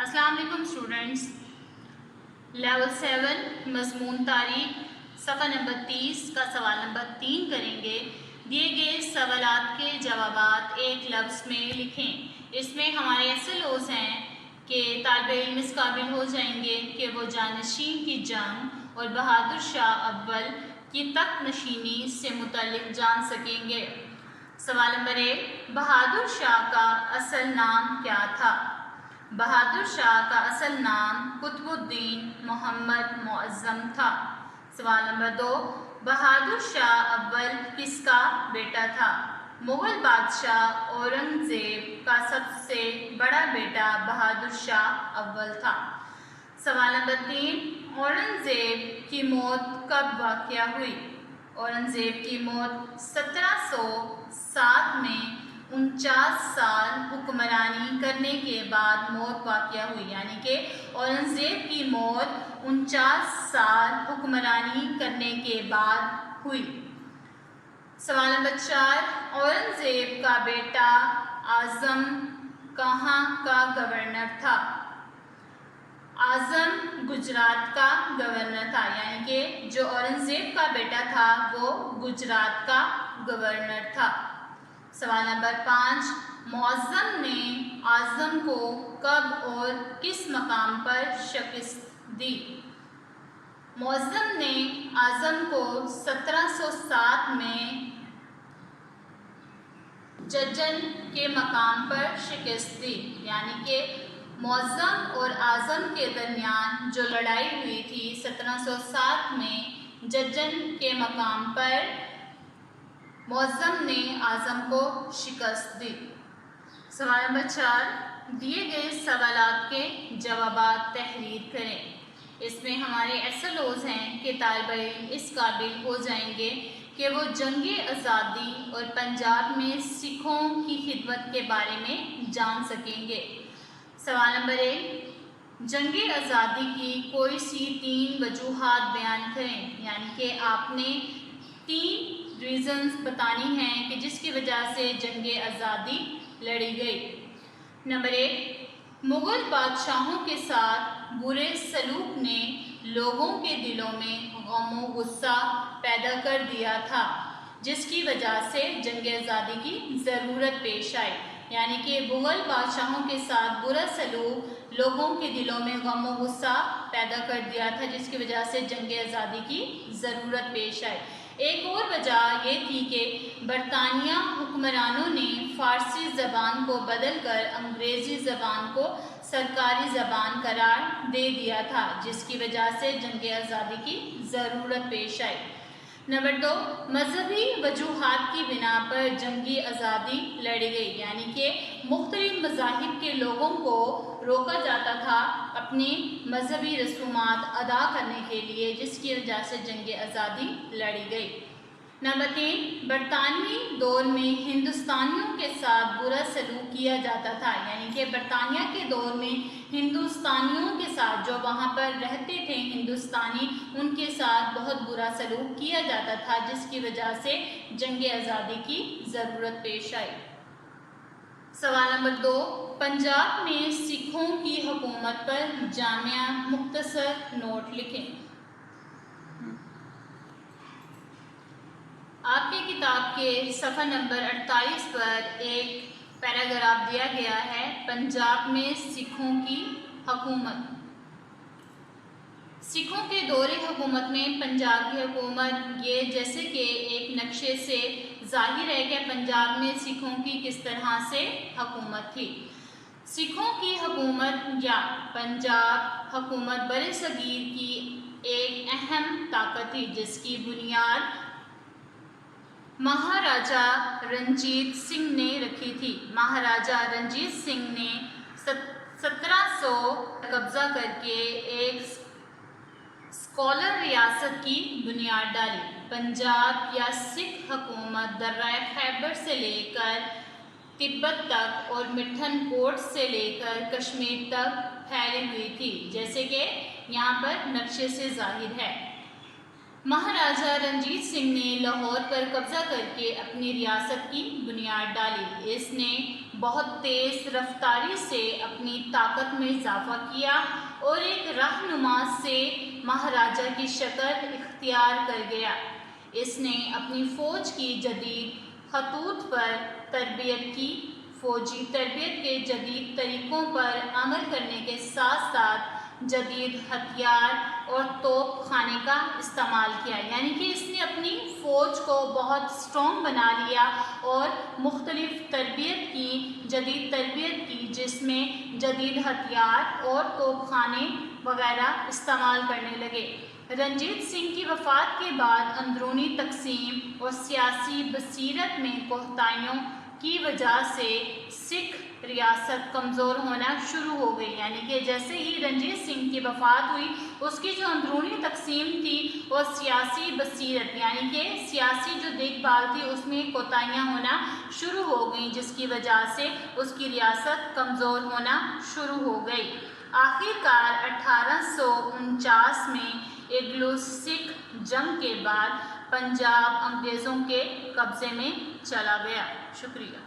السلام علیکم students, level 7 مضمون تاریخ صفحہ نمبر 30 کا سوال نمبر 3 کریں گے۔ دیے گئے سوالات کے جوابات ایک لفظ میں لکھیں۔ اس میں ہمارے ایسے لوز ہیں کہ طالب علم اس قابل ہو جائیں گے کہ وہ جانشین کی جنگ اور بہادر شاہ اول کی تخت نشینی سے متعلق جان سکیں گے۔ سوال نمبر 1، بہادر شاہ کا اصل نام کیا تھا؟ بہادر شاہ کا اصل نام قطب الدین محمد معظم تھا۔ سوال نمبر 2، بہادر شاہ اول کس کا بیٹا تھا؟ مغل بادشاہ اورنگزیب کا سب سے بڑا بیٹا بہادر شاہ اول تھا۔ سوال نمبر 3، اورنگزیب کی موت کب واقع ہوئی؟ اورنگزیب کی موت 1707 میں 49 سال حکمرانی کرنے کے بعد موت واقع ہوئی، یعنی کہ اورنگزیب کی موت 49 سال حکمرانی کرنے کے بعد ہوئی۔ سوال نمبر 4، اورنگزیب کا بیٹا اعظم کہاں کا گورنر تھا؟ اعظم گجرات کا گورنر تھا، یعنی کہ جو اورنگزیب کا بیٹا تھا وہ گجرات کا گورنر تھا۔ سوال نمبر 5، معظم نے اعظم کو کب اور کس مقام پر شکست دی؟ معظم نے اعظم کو 1707 میں ججن کے مقام پر شکست دی، یعنی کہ معظم اور اعظم کے درمیان جو لڑائی ہوئی تھی 1707 میں ججن کے مقام پر معظم نے اعظم کو شکست دی۔ سوال نمبر 4، دیے گئے سوالات کے جوابات تحریر کریں۔ اس میں ہمارے ایسے لوز ہیں کہ طالب علم اس قابل ہو جائیں گے کہ وہ جنگ آزادی اور پنجاب میں سکھوں کی خدمت کے بارے میں جان سکیں گے۔ سوال نمبر 1، جنگ آزادی کی کوئی سی 3 وجوہات بیان کریں، یعنی کہ آپ نے 3 ریزنز بتانی ہیں کہ جس کی وجہ سے جنگ آزادی لڑی گئی۔ نمبر 1، مغل بادشاہوں کے ساتھ برے سلوک نے لوگوں کے دلوں میں غم و غصہ پیدا کر دیا تھا، جس کی وجہ سے جنگ آزادی کی ضرورت پیش آئی، یعنی کہ مغل بادشاہوں کے ساتھ برا سلوک لوگوں کے دلوں میں غم و غصہ پیدا کر دیا تھا، جس کی وجہ سے جنگ آزادی کی ضرورت پیش آئی۔ ایک اور وجہ یہ تھی کہ برطانیہ حکمرانوں نے فارسی زبان کو بدل کر انگریزی زبان کو سرکاری زبان قرار دے دیا تھا، جس کی وجہ سے جنگ آزادی کی ضرورت پیش آئی۔ نمبر 2، مذہبی وجوہات کی بنا پر جنگی آزادی لڑی گئی، یعنی کہ مختلف مذاہب کے لوگوں کو روکا جاتا تھا اپنی مذہبی رسومات ادا کرنے کے لیے، جس کی وجہ سے جنگ آزادی لڑی گئی۔ نمبر 3، برطانوی دور میں ہندوستانیوں کے ساتھ برا سلوک کیا جاتا تھا، یعنی کہ برطانیہ کے دور میں ہندوستانیوں کے ساتھ جو وہاں پر رہتے تھے ہندوستانی، ان کے ساتھ بہت برا سلوک کیا جاتا تھا، جس کی وجہ سے جنگ آزادی کی ضرورت پیش آئی۔ سوال نمبر 2، پنجاب میں سکھوں کی حکومت پر جامع مختصر نوٹ لکھیں۔ آپ کی کتاب کے صفحہ نمبر 48 پر ایک پیراگراف دیا گیا ہے، پنجاب میں سکھوں کی حکومت۔ سکھوں کے دور حکومت میں پنجاب کی حکومت یہ جیسے کہ ایک نقشے سے ظاہر ہے کہ پنجاب میں سکھوں کی کس طرح سے حکومت تھی۔ سکھوں کی حکومت یا پنجاب حکومت برِ صغیر کی ایک اہم طاقت تھی، جس کی بنیاد مہاراجہ رنجیت سنگھ نے رکھی تھی۔ مہاراجہ رنجیت سنگھ نے 1700 قبضہ کر کے ایک سیکولر ریاست کی بنیاد ڈالی۔ پنجاب یا سکھ حکومت دریائے خیبر سے لے کر تبت تک اور مٹھن کوٹ سے لے کر کشمیر تک پھیلی ہوئی تھی، جیسے کہ یہاں پر نقشے سے ظاہر ہے۔ مہاراجہ رنجیت سنگھ نے لاہور پر قبضہ کر کے اپنی ریاست کی بنیاد ڈالی۔ اس نے بہت تیز رفتاری سے اپنی طاقت میں اضافہ کیا اور ایک رہنما سے مہاراجا کی شکل اختیار کر گیا۔ اس نے اپنی فوج کی جدید خطوط پر تربیت کی، فوجی تربیت کے جدید طریقوں پر عمل کرنے کے ساتھ ساتھ جدید ہتھیار اور توپ خانے کا استعمال کیا، یعنی کہ اس نے اپنی فوج کو بہت اسٹرانگ بنا لیا اور مختلف تربیت کی، جدید تربیت کی، جس میں جدید ہتھیار اور توپ خانے وغیرہ استعمال کرنے لگے۔ رنجیت سنگھ کی وفات کے بعد اندرونی تقسیم اور سیاسی بصیرت میں کوتاہیوں کی وجہ سے سکھ ریاست کمزور ہونا شروع ہو گئی، یعنی کہ جیسے ہی رنجیت سنگھ کی وفات ہوئی اس کی جو اندرونی تقسیم تھی اور سیاسی بصیرت یعنی کہ سیاسی جو دیکھ بھال تھی اس میں کوتاہیاں ہونا شروع ہو گئیں، جس کی وجہ سے اس کی ریاست کمزور ہونا شروع ہو گئی۔ آخر کار 1849 میں اینگلو سکھ جنگ کے بعد پنجاب انگریزوں کے قبضے میں چلا گیا۔ شکریہ۔